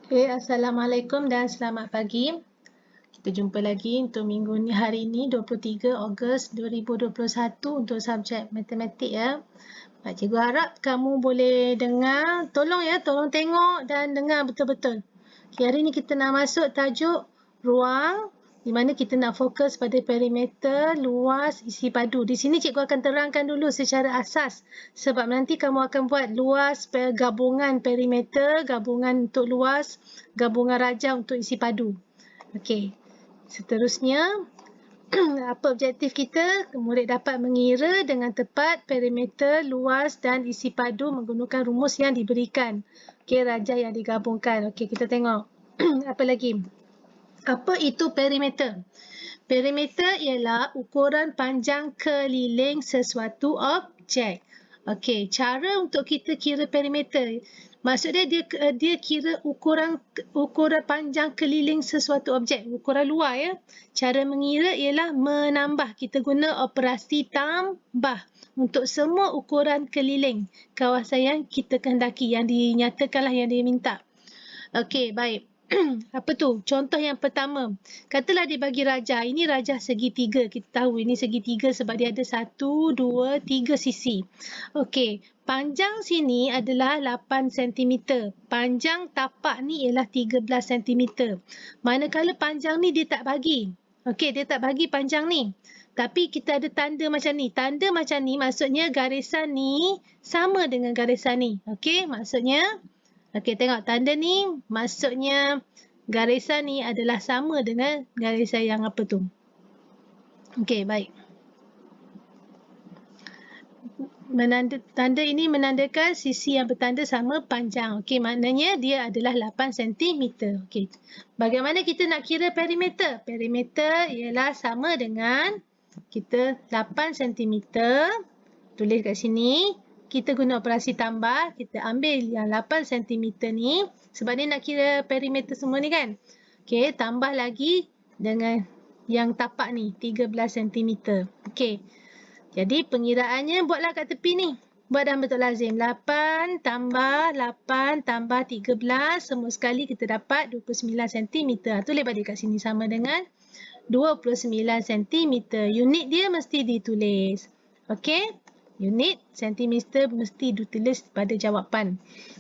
Okay, Assalamualaikum dan selamat pagi. Kita jumpa lagi untuk minggu ni, hari ini 23 Ogos 2021 untuk subjek matematik ya. Cikgu harap kamu boleh dengar, tolong tengok dan dengar betul-betul. Okay, hari ni kita nak masuk tajuk ruang di mana kita nak fokus pada perimeter, luas, isi padu. Di sini cikgu akan terangkan dulu secara asas sebab nanti kamu akan buat luas, gabungan perimeter, gabungan untuk luas, gabungan rajah untuk isi padu. Okey. Seterusnya, apa objektif kita? Murid dapat mengira dengan tepat perimeter, luas dan isi padu menggunakan rumus yang diberikan. Okey, rajah yang digabungkan. Okey, kita tengok. Apa lagi? Apa itu perimeter? Perimeter ialah ukuran panjang keliling sesuatu objek. Okey, cara untuk kita kira perimeter. Maksudnya dia kira ukuran panjang keliling sesuatu objek, ukuran luar ya. Cara mengira ialah menambah. Kita guna operasi tambah untuk semua ukuran keliling kawasan yang kita kehendaki, yang dinyatakanlah, yang diminta. Okey, baik. Apa tu? Contoh yang pertama. Katalah dia bagi rajah. Ini rajah segitiga. Kita tahu ini segitiga sebab dia ada 1, 2, 3 sisi. Okey. Panjang sini adalah 8 cm. Panjang tapak ni ialah 13 cm. Manakala panjang ni dia tak bagi. Okey, dia tak bagi panjang ni. Tapi kita ada tanda macam ni. Tanda macam ni maksudnya garisan ni sama dengan garisan ni. Okey, maksudnya okey, tengok tanda ni maksudnya garisan ni adalah sama dengan garisan yang apa tu. Okey, baik. Tanda ini menandakan sisi yang bertanda sama panjang. Okey, maknanya dia adalah 8 cm. Okey. Bagaimana kita nak kira perimeter? Perimeter ialah sama dengan kita 8 cm. Tulis kat sini. Kita guna operasi tambah. Kita ambil yang 8 cm ni. Sebab ni nak kira perimeter semua ni kan. Okey, tambah lagi dengan yang tapak ni. 13 cm. Okey. Jadi pengiraannya buatlah kat tepi ni. Buat dalam bentuk lazim. 8 tambah 8 tambah 13. Semua sekali kita dapat 29 cm. Tulis balik kat sini sama dengan 29 cm. Unit dia mesti ditulis. Okey. Unit sentimeter mesti ditulis pada jawapan.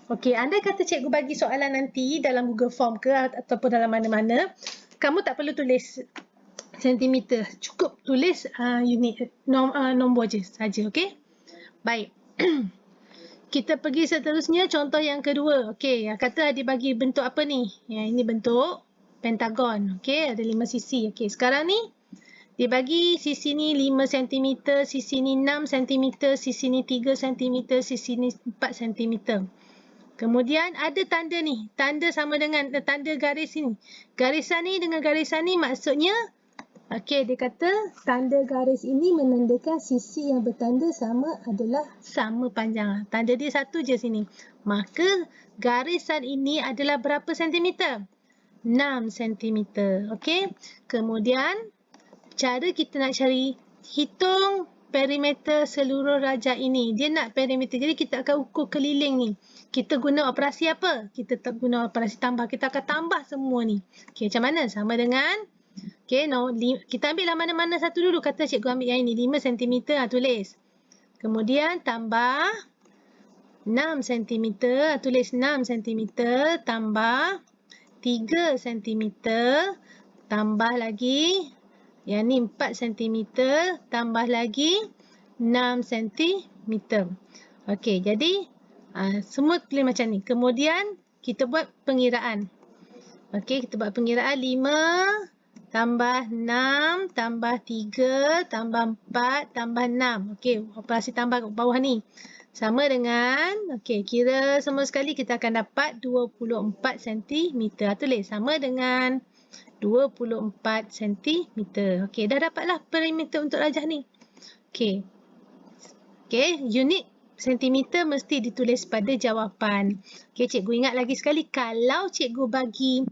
Okey, andai kata cikgu bagi soalan nanti dalam Google Form ke ataupun dalam mana-mana, kamu tak perlu tulis sentimeter. Cukup tulis unit nombor je saja, okey? Baik. Kita pergi seterusnya, contoh yang kedua. Okey, kata dia bagi bentuk apa ni? Ini bentuk pentagon. Okey, ada 5 sisi. Okey, sekarang ni dia bagi sisi ni 5 cm, sisi ni 6 cm, sisi ni 3 cm, sisi ni 4 cm. Kemudian ada tanda ni. Tanda sama dengan tanda garis ni. Garisan ni dengan garisan ni maksudnya, okey, dia kata tanda garis ini menandakan sisi yang bertanda sama adalah sama panjang. Tanda dia satu je sini. Maka garisan ini adalah berapa centimeter? 6 cm. Okey. Kemudian cara kita nak cari, hitung perimeter seluruh rajah ini. Dia nak perimeter. Jadi kita akan ukur keliling ni. Kita guna operasi apa? Kita guna operasi tambah. Kita akan tambah semua ni. Okey, macam mana? Sama dengan, okey, kita ambil lah mana-mana satu dulu. Kata cikgu ambil yang ini. 5 cm. Tulis. Kemudian tambah 6 cm. Tulis 6 cm. Tambah 3 cm. Tambah lagi. Yang ni 4 cm. Tambah lagi 6 cm. Okey, jadi semua tulis macam ni. Kemudian kita buat pengiraan. Okey, kita buat pengiraan 5 tambah 6 tambah 3 tambah 4 tambah 6. Okey, operasi tambah kat bawah ni. Sama dengan, okey, kira semua sekali kita akan dapat 24 cm. Tulis sama dengan 24 cm. Okey, dah dapatlah perimeter untuk rajah ni. Okey. Okey, unit sentimeter mesti ditulis pada jawapan. Okey, cikgu ingat lagi sekali, kalau cikgu bagi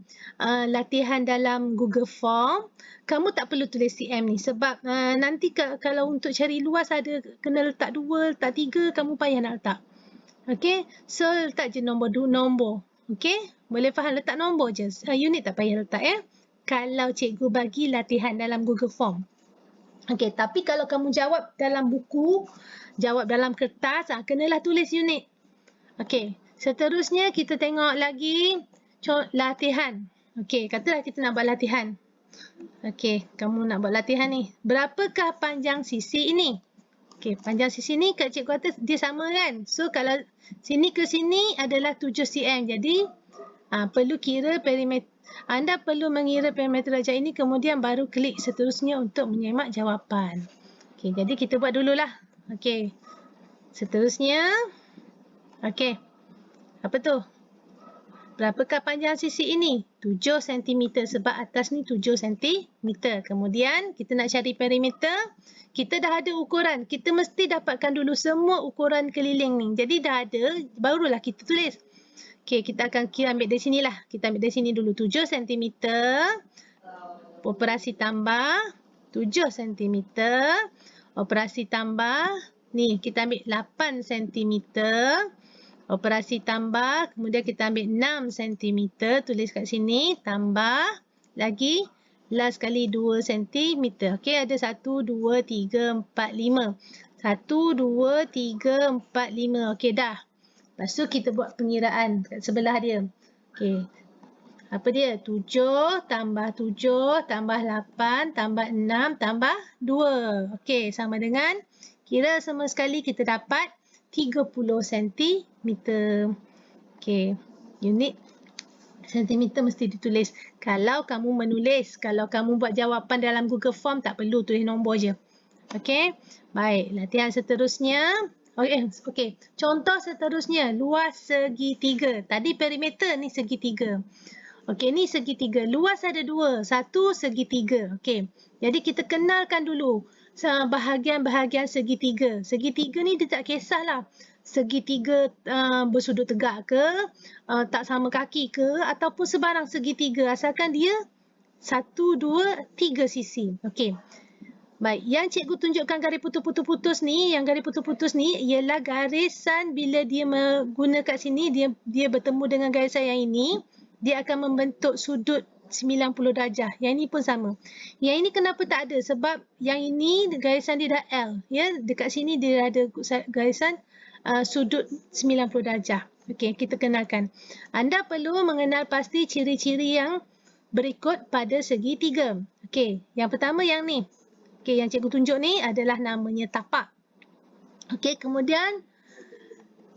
latihan dalam Google Form, kamu tak perlu tulis cm ni sebab nanti kalau untuk cari luas ada kena letak 2, letak 3, kamu payah nak letak. Okey, so letak je nombor. Okey, Boleh faham letak nombor je. Unit tak payah letak ya. Kalau cikgu bagi latihan dalam Google Form. Okey, tapi kalau kamu jawab dalam buku, jawab dalam kertas, kenalah tulis unit. Okey, seterusnya kita tengok lagi latihan. Okey, katalah kita nak buat latihan. Okey, kamu nak buat latihan ni. Berapakah panjang sisi ini? Okey, panjang sisi ni kat cikgu kata dia sama kan? So, kalau sini ke sini adalah 7 cm. Jadi, perlu kira perimeter. Anda perlu mengira perimeter darjah ini kemudian baru klik seterusnya untuk menyemak jawapan. Okey, jadi kita buat dululah. Okey. Seterusnya. Okey. Apa tu? Berapakah panjang sisi ini? 7 cm sebab atas ni 7 cm. Kemudian kita nak cari perimeter. Kita dah ada ukuran. Kita mesti dapatkan dulu semua ukuran keliling ni. Jadi dah ada, barulah kita tulis. Okey, kita akan ambil dari sini lah. Kita ambil dari sini dulu. 7 cm. Operasi tambah 7 cm. Operasi tambah. Ni, kita ambil 8 cm. Operasi tambah, kemudian kita ambil 6 cm, tulis kat sini, tambah lagi, last kali 2 cm. Okey, ada 1, 2, 3, 4, 5. 1, 2, 3, 4, 5. Okey, dah. Lepas tu kita buat pengiraan kat sebelah dia. Okey. Apa dia? 7 tambah 7 tambah 8 tambah 6 tambah 2. Okey, sama dengan, kira semua sekali kita dapat 30 cm. Okey, unit sentimeter mesti ditulis. Kalau kamu menulis, kalau kamu buat jawapan dalam Google Form, tak perlu tulis nombor je. Okey, baik. Latihan seterusnya. Okey, contoh seterusnya, luas segitiga. Tadi perimeter ni segitiga. Okey, ni segitiga. Luas ada 2. Satu segitiga. Okey, jadi kita kenalkan dulu bahagian-bahagian segitiga. Segitiga ni dia tak kisahlah. Segitiga bersudut tegak ke, tak sama kaki ke, ataupun sebarang segitiga. Asalkan dia 1, 2, 3 sisi. Okey. Baik, yang cikgu tunjukkan garis putus-putus ni, yang garis putus-putus ni ialah garisan bila dia guna kat sini, dia bertemu dengan garisan yang ini, dia akan membentuk sudut 90 darjah. Yang ini pun sama. Yang ini kenapa tak ada? Sebab yang ini garisan dia dah L. Ya, dekat sini dia ada garisan sudut 90 darjah. Okey, kita kenalkan. Anda perlu mengenal pasti ciri-ciri yang berikut pada segitiga. Okey, yang pertama yang ni. Okey, yang cikgu tunjuk ni adalah namanya tapak. Okey, kemudian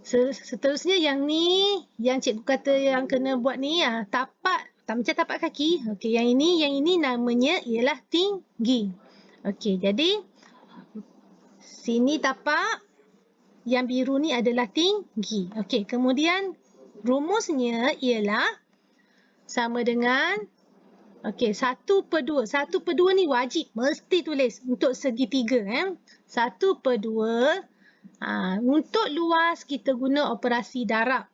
seterusnya yang ni, yang cikgu kata yang kena buat ni, tapak. Tak macam tapak kaki. Okey, yang ini namanya ialah tinggi. Okey, jadi sini tapak, yang biru ni adalah tinggi. Okey, kemudian rumusnya ialah sama dengan 1/2. 1/2 ni wajib mesti tulis untuk segitiga 1/2. Untuk luas kita guna operasi darab.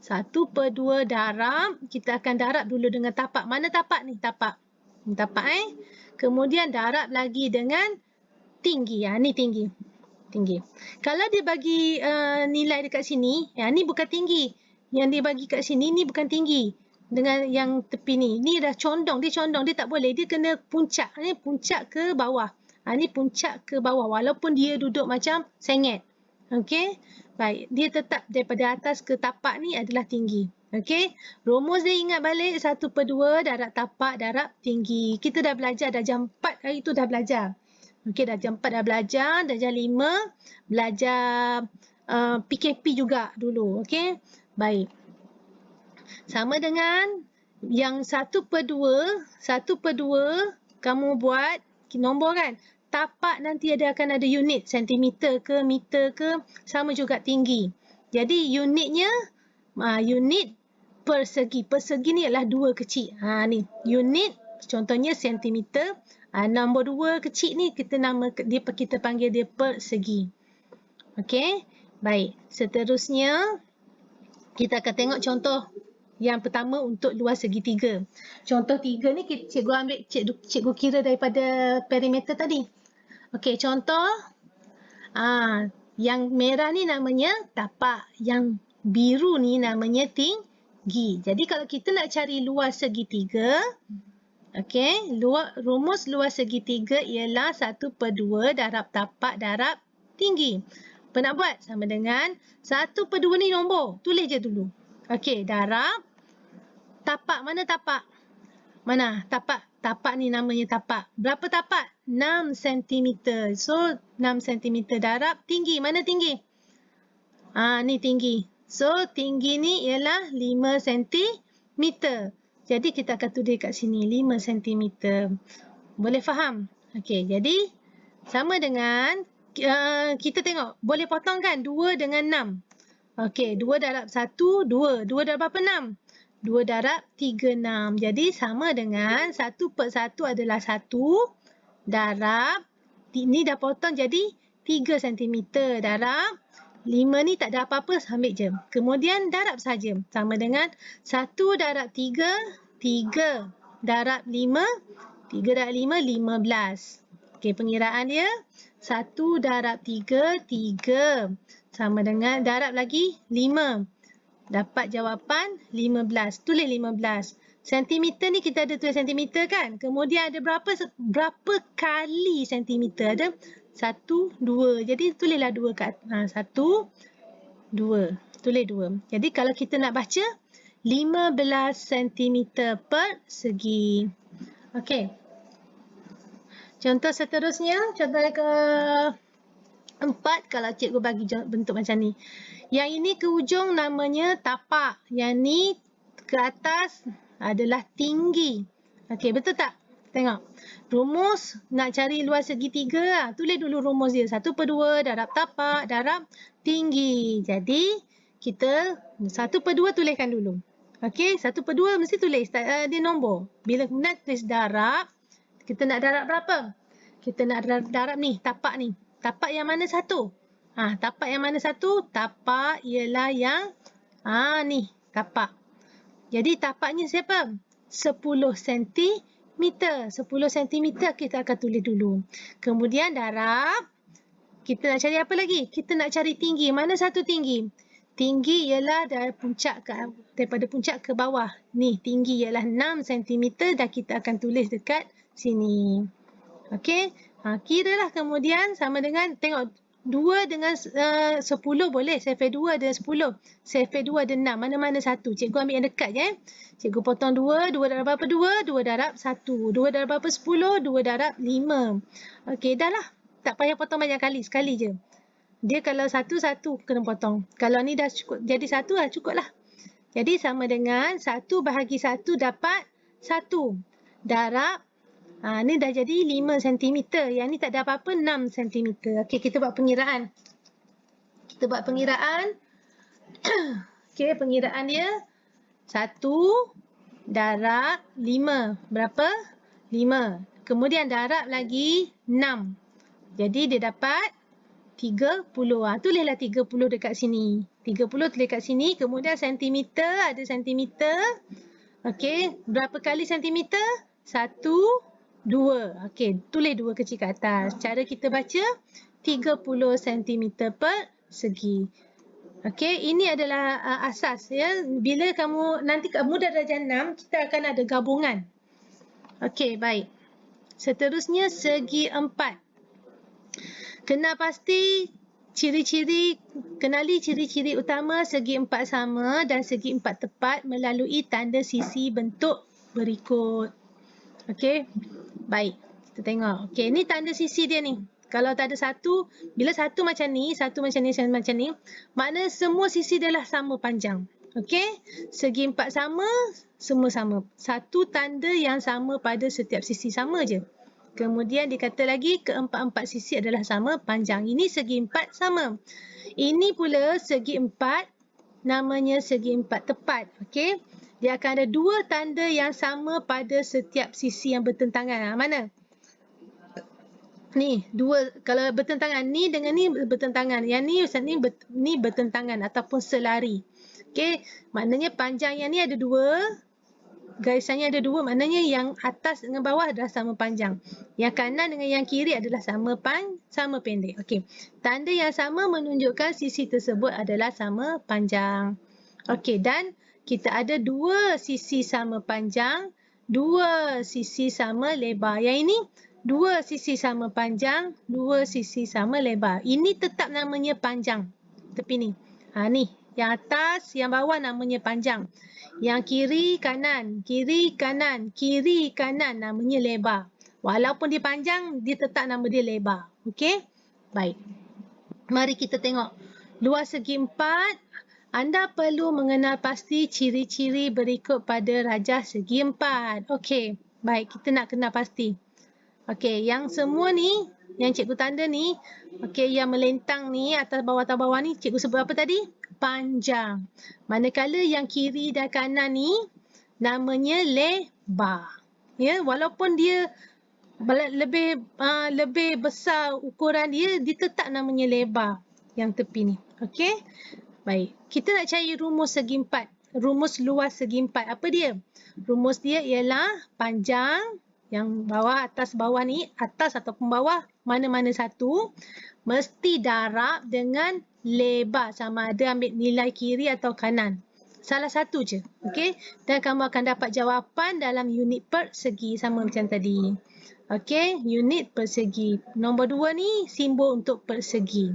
1/2 darab, kita akan darab dulu dengan tapak. Mana tapak ni? Tapak. Ni tapak Kemudian darab lagi dengan tinggi. Ni tinggi. Tinggi. Kalau dia bagi nilai dekat sini, ni bukan tinggi. Yang dia bagi kat sini ni bukan tinggi. Dengan yang tepi ni. Ni dah condong. Dia condong. Dia tak boleh. Dia kena puncak. Ni puncak ke bawah. Ni puncak ke bawah. Walaupun dia duduk macam sengit. Okey. Baik, dia tetap daripada atas ke tapak ni adalah tinggi. Okey, rumus dia ingat balik 1/2 darab tapak darab tinggi. Kita dah belajar, dah jam 4 hari tu dah belajar. Okey, dah jam 4 dah belajar, dah jam 5 belajar PKP juga dulu. Okey, baik. Sama dengan yang 1/2 kamu buat nombor kan? Tapak nanti akan ada unit, sentimeter ke, meter ke, sama juga tinggi. Jadi unitnya, unit persegi. Persegi ni adalah 2 kecil. Ni, unit contohnya sentimeter. Nombor 2 kecil ni kita panggil dia persegi. Okey, baik. Seterusnya, kita akan tengok contoh yang pertama untuk luas segitiga. Contoh 3 ni cikgu ambil, cikgu kira daripada perimeter tadi. Okey, contoh yang merah ni namanya tapak, yang biru ni namanya segi. Jadi kalau kita nak cari luas segitiga, okey, rumus luas segitiga ialah 1/2 darab tapak darab tinggi. Apa nak buat? Sama dengan 1/2 ni nombor. Tulis je dulu. Okey, darab tapak. Mana tapak? Mana? Tapak. Tapak ni namanya tapak. Berapa tapak? 6 cm. So, 6 cm darab tinggi. Mana tinggi? Ni tinggi. So, tinggi ni ialah 5 cm. Jadi, kita akan tulis kat sini 5 cm. Boleh faham? Okey, jadi sama dengan kita tengok. Boleh potong kan? 2 dengan 6. Okey, 2 darab 1, 2. 2 darab apa? 6. 2 darab 3, 6. Jadi, sama dengan 1/1 adalah 1 darab, ni dah potong jadi 3 cm. Darab 5 ni tak ada apa-apa, ambil je. Kemudian darab saja. Sama dengan 1 darab 3, 3 darab 5, 3 darab 5, 15. Okey, pengiraan dia 1 darab 3, 3. Sama dengan darab lagi 5. Dapat jawapan 15. Tulis 15. Sentimeter ni kita ada tulis sentimeter kan? Kemudian ada berapa kali sentimeter? Ada 1, 2. Jadi tulislah 2 kat 1, 2. Tulis 2. Jadi kalau kita nak baca 15 cm persegi. Okey. Contoh seterusnya, contoh yang ke-4 kalau cikgu bagi bentuk macam ni. Yang ini ke ujung namanya tapak. Yang ni ke atas adalah tinggi. Okey, betul tak? Tengok. Rumus nak cari luas segitiga. Tulis dulu rumus dia. 1/2 darab tapak darab tinggi. Jadi, kita 1/2 tuliskan dulu. Okey, 1/2 mesti tulis. Dia nombor. Bila nak tulis darab, kita nak darab berapa? Kita nak darab ni, tapak ni. Tapak yang mana satu? Tapak yang mana satu? Tapak ialah yang ni, tapak. Jadi tapaknya siapa? 10 cm. 10 cm kita akan tulis dulu. Kemudian darab. Kita nak cari apa lagi? Kita nak cari tinggi. Mana satu tinggi? Tinggi ialah daripada puncak ke bawah. Ni, tinggi ialah 6 cm dan kita akan tulis dekat sini. Okey. Kiralah kemudian sama dengan, tengok, 2 dengan 10 boleh. Sefir 2 dengan 10. Sefir 2 ada 6. Mana-mana satu. Cikgu ambil yang dekat je. Cikgu potong 2. 2 darab berapa 2? 2 darab 1. 2 darab berapa 10? 2 darab 5. Okey, dah lah. Tak payah potong banyak kali. Sekali je. Dia kalau satu kena potong. Kalau ni dah cukup jadi 1 lah, cukup lah. Jadi sama dengan 1 bahagi 1 dapat 1. Darab. Ni dah jadi 5 cm. Yang ni tak ada apa-apa, 6 cm. Okey, kita buat pengiraan. Okey, pengiraan dia 1 darab 5. Berapa? 5. Kemudian darab lagi 6. Jadi dia dapat 30. Tulislah 30 dekat sini. 30 tulis kat sini. Kemudian sentimeter, ada sentimeter. Okey, berapa kali sentimeter? 1, 2. Okey, tulis 2 kecil kat atas. Cara kita baca 30 cm persegi. Okey, ini adalah asas ya. Bila nanti kamu dah darjah 6, kita akan ada gabungan. Okey, baik. Seterusnya segi 4. Kenali ciri-ciri utama segi 4 sama dan segi 4 tepat melalui tanda sisi bentuk berikut. Okey. Baik, kita tengok. Okey, ni tanda sisi dia ni. Kalau tak ada satu, bila satu macam ni, satu macam ni, makna semua sisi dia lah sama panjang. Okey, segi 4 sama, semua sama. Satu tanda yang sama pada setiap sisi, sama je. Kemudian dikata lagi, keempat-empat sisi adalah sama panjang. Ini segi 4 sama. Ini pula segi 4, namanya segi 4 tepat. Okey. Dia akan ada 2 tanda yang sama pada setiap sisi yang bertentangan. Mana? Ni, 2. Kalau bertentangan, ni dengan ni bertentangan. Yang ni bertentangan ataupun selari. Okey, maknanya panjang yang ni ada 2. Garisannya ada 2, maknanya yang atas dengan bawah adalah sama panjang. Yang kanan dengan yang kiri adalah sama pendek. Okey. Tanda yang sama menunjukkan sisi tersebut adalah sama panjang. Okey, dan kita ada dua sisi sama panjang, dua sisi sama lebar. Yang ini dua sisi sama panjang, dua sisi sama lebar. Ini tetap namanya panjang. Tepi ni. Ni. Yang atas, yang bawah namanya panjang. Yang kiri, kanan. Kiri, kanan. Kiri, kanan namanya lebar. Walaupun dia panjang, dia tetap nama dia lebar. Okey? Baik. Mari kita tengok. Luas segi 4. Anda perlu mengenal pasti ciri-ciri berikut pada rajah segi 4. Okey. Baik, kita nak kenal pasti. Okey, yang semua ni, yang cikgu tanda ni, okey, yang melentang ni, atas bawah ni, cikgu sebut apa tadi? Panjang. Manakala yang kiri dan kanan ni, namanya lebar. Ya, walaupun dia lebih besar ukuran dia, dia tetap namanya lebar yang tepi ni. Okey? Baik. Kita nak cari rumus segi 4. Rumus luas segi 4. Apa dia? Rumus dia ialah panjang yang bawah, atas bawah ni, atas ataupun bawah, mana-mana satu, mesti darab dengan lebar. Sama ada ambil nilai kiri atau kanan. Salah satu je. Okey? Dan kamu akan dapat jawapan dalam unit persegi. Sama macam tadi. Okey? Unit persegi. Nombor 2 ni, simbol untuk persegi.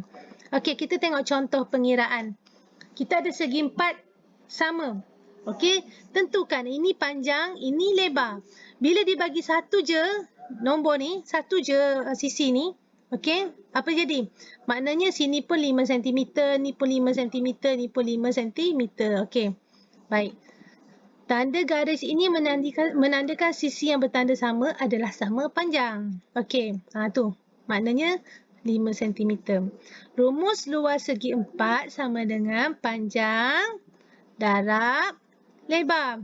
Okey, kita tengok contoh pengiraan. Kita ada segi 4 sama. Okey, tentukan ini panjang, ini lebar. Bila dibagi satu je, nombor ni, satu je sisi ni, okey, apa jadi? Maknanya sini pun 5 cm, ni pun 5 cm, ni pun 5 cm. Okey, baik. Tanda garis ini menandakan sisi yang bertanda sama adalah sama panjang. Okey, tu. Maknanya 5 cm. Rumus luas segi 4 sama dengan panjang darab lebar.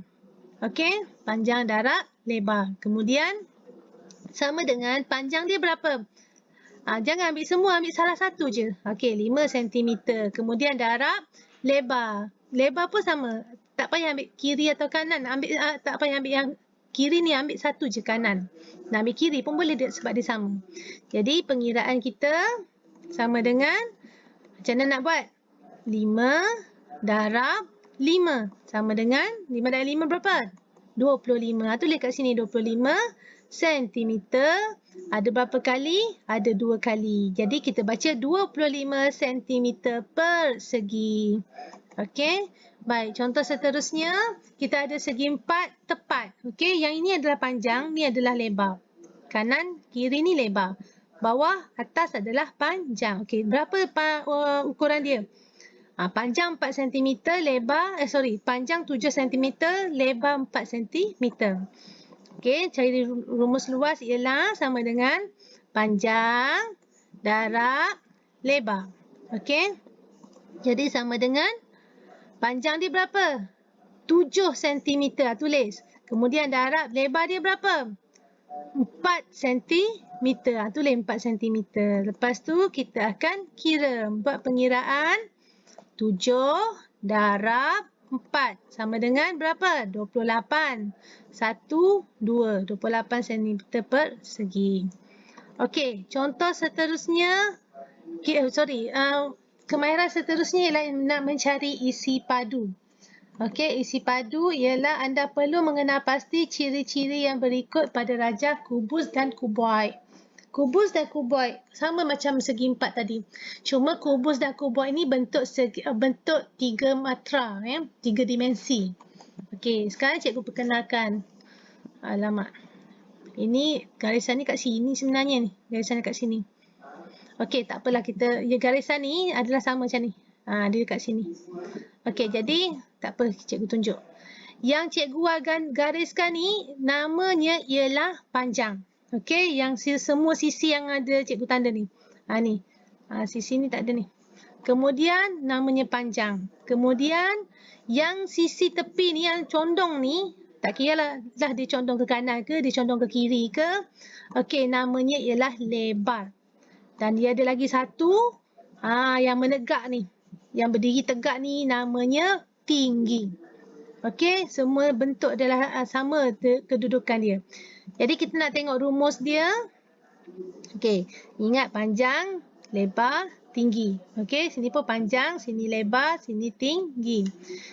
Okey, panjang darab lebar. Kemudian sama dengan panjang dia berapa? Jangan ambil semua, ambil salah satu je. Okey, 5 cm. Kemudian darab lebar. Lebar pun sama. Tak payah ambil kiri atau kanan. Tak payah ambil yang kiri ni, ambil satu je kanan. Nak ambil kiri pun boleh sebab dia sama. Jadi pengiraan kita sama dengan, macam mana nak buat? 5 darab 5 sama dengan 5 darab 5 berapa? 25. Tulis kat sini 25 cm. Ada berapa kali? Ada 2 kali. Jadi kita baca 25 cm persegi. Okey. Baik, contoh seterusnya kita ada segi 4 tepat. Okey, yang ini adalah panjang, ni adalah lebar. Kanan, kiri ni lebar. Bawah, atas adalah panjang. Okey, berapa ukuran dia? Panjang 4 cm, panjang 7 cm, lebar 4 cm. Okey, cari rumus luas ialah sama dengan panjang darab lebar. Okey. Jadi sama dengan panjang dia berapa? 7 cm. Tulis. Kemudian darab lebar dia berapa? 4 cm. Tulis 4 cm. Lepas tu kita akan kira. Buat pengiraan. 7 darab 4 sama dengan berapa? 28. 1, 2. 28 cm persegi. Okey, contoh seterusnya. Kemahiran seterusnya ialah nak mencari isi padu. Okey, isi padu ialah anda perlu mengenal pasti ciri-ciri yang berikut pada rajah kubus dan kuboid. Kubus dan kuboid sama macam segi 4 tadi. Cuma kubus dan kuboid ini bentuk 3 matra, 3 dimensi. Okey, sekarang cikgu perkenalkan. Alamak. Ini garisan ni kat sini sebenarnya ni. Garisan kat sini. Okey, tak apalah garisan ni adalah sama macam ni. Dia dekat sini. Okey, jadi tak apa cikgu tunjuk. Yang cikgu gariskan ni namanya ialah panjang. Okey, yang semua sisi yang ada cikgu tanda ni. Ni. Sisi ni tak ada ni. Kemudian namanya panjang. Kemudian yang sisi tepi ni yang condong ni, tak kira lah dia condong ke kanan ke, dia condong ke kiri ke. Okey, namanya ialah lebar. Dan dia ada lagi satu, yang menegak ni. Yang berdiri tegak ni namanya tinggi. Okey, semua bentuk adalah sama kedudukan dia. Jadi kita nak tengok rumus dia. Okey, ingat panjang, lebar, tinggi. Okey, sini pun panjang, sini lebar, sini tinggi.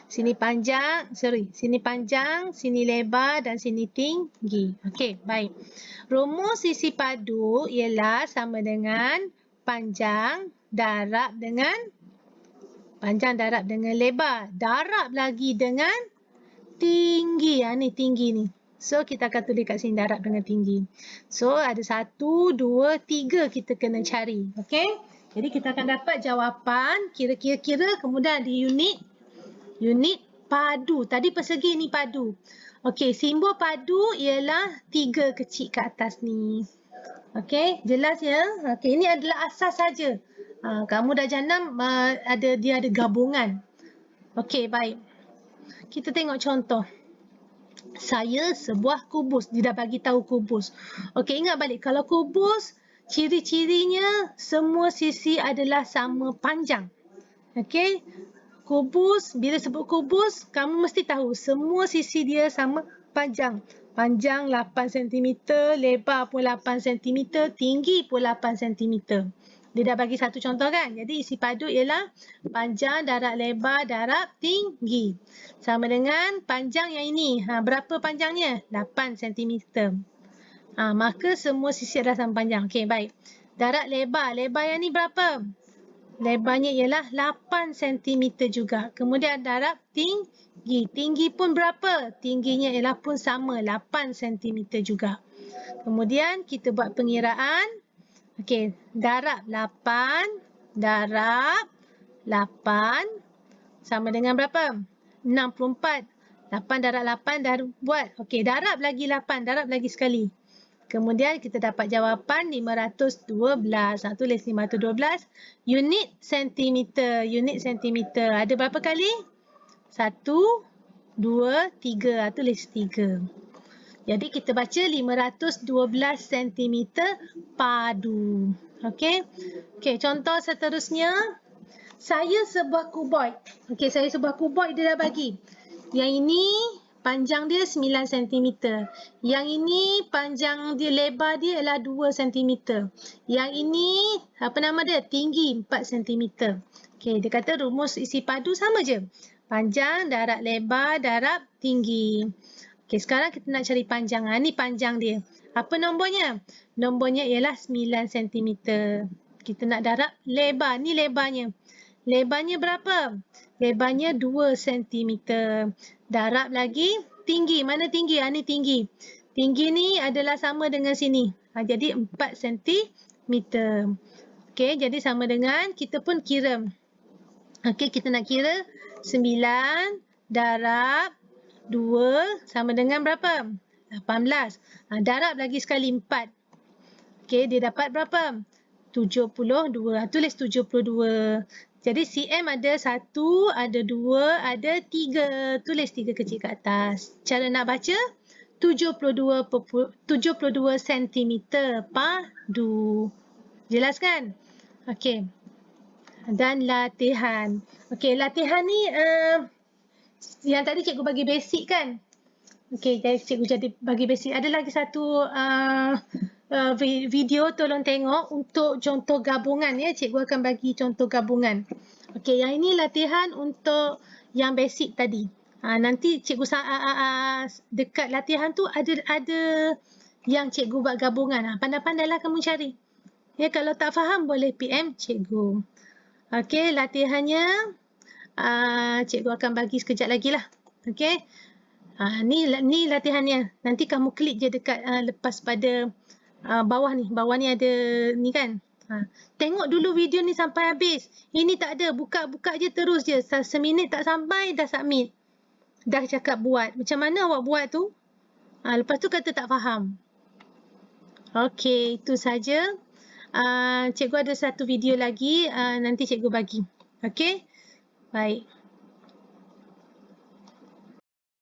Sini panjang, sini panjang, sini lebar dan sini tinggi. Okey, baik. Rumus sisi padu ialah sama dengan panjang darab dengan lebar. Darab lagi dengan tinggi. Ni tinggi ni. So, kita akan tulis kat sini darab dengan tinggi. So, ada 1, 2, 3 kita kena cari. Okey? Jadi, kita akan dapat jawapan kira-kira kemudian di unit padu. Tadi persegi ni padu. Okey, simbol padu ialah 3 kecil ke atas ni. Okey, jelas ya? Okey, ini adalah asas saja. Kamu dah jenam dia ada gabungan. Okey, baik. Kita tengok contoh. Saya sebuah kubus. Dia dah bagi tahu kubus. Okey, ingat balik. Kalau kubus, ciri-cirinya semua sisi adalah sama panjang. Okey. Kubus, bila sebut kubus, kamu mesti tahu semua sisi dia sama panjang. Panjang 8 cm, lebar pun 8 cm, tinggi pun 8 cm. Dia dah bagi satu contoh kan? Jadi isi padu ialah panjang darab lebar darab tinggi. Sama dengan panjang yang ini. Berapa panjangnya? 8 cm. Maka semua sisi adalah sama panjang. Okey, baik. Darab lebar. Lebar yang ni berapa? Lebarnya ialah 8 cm juga. Kemudian darab tinggi. Tinggi pun berapa? Tingginya ialah pun sama 8 cm juga. Kemudian kita buat pengiraan. Okey, darab 8 darab 8 sama dengan berapa? 64. 8 darab 8 dah buat. Okey, darab lagi 8, darab lagi sekali. Kemudian kita dapat jawapan 512. Tulis 512 unit sentimeter. Unit sentimeter. Ada berapa kali? 1, 2, 3. Tulis 3. Jadi kita baca 512 cm padu. Okey. Okey, contoh seterusnya. Saya sebuah kuboid. Okey, saya sebuah kuboid dia dah bagi. Yang ini panjang dia 9 cm. Yang ini panjang dia, lebar dia ialah 2 cm. Yang ini apa nama dia? Tinggi 4 cm. Okey, dia kata rumus isi padu sama je. Panjang darab lebar darab tinggi. Okey, sekarang kita nak cari panjang. Ni panjang dia. Apa nombornya? Nombornya ialah 9 cm. Kita nak darab lebar. Ni lebarnya. Lebarnya berapa? Lebarnya 2 cm. Darab lagi tinggi. Mana tinggi? Ni tinggi. Tinggi ni adalah sama dengan sini. Jadi 4 cm. Okey, jadi sama dengan kita pun kira. Okey, kita nak kira 9 darab 2 sama dengan berapa? 18. Darab lagi sekali 4. Okey, dia dapat berapa? 72. Tulis 72. Jadi cm ada 1, ada 2, ada 3. Tulis 3 kecil ke atas. Cara nak baca 72 cm padu. Jelas kan? Okey. Dan latihan. Okey, latihan ni yang tadi cikgu bagi basic kan? Okey, cikgu jadi bagi basic. Ada lagi satu video tolong tengok untuk contoh gabungan ya. Cikgu akan bagi contoh gabungan. Okey, yang ini latihan untuk yang basic tadi. Nanti cikgu dekat latihan tu ada yang cikgu buat gabungan. Pandai-pandailah kamu cari. Ya, kalau tak faham boleh PM cikgu. Okey, latihannya cikgu akan bagi sekejap lagi lah. Okey. Ni latihannya. Nanti kamu klik je dekat lepas pada bawah ni. Bawah ni ada ni kan. Tengok dulu video ni sampai habis. Ini tak ada. Buka je terus je. Seminit tak sampai dah submit. Dah cakap buat. Macam mana awak buat tu? Lepas tu kata tak faham. Okey, itu saja. Cikgu ada satu video lagi. Nanti cikgu bagi. Okey. Baik.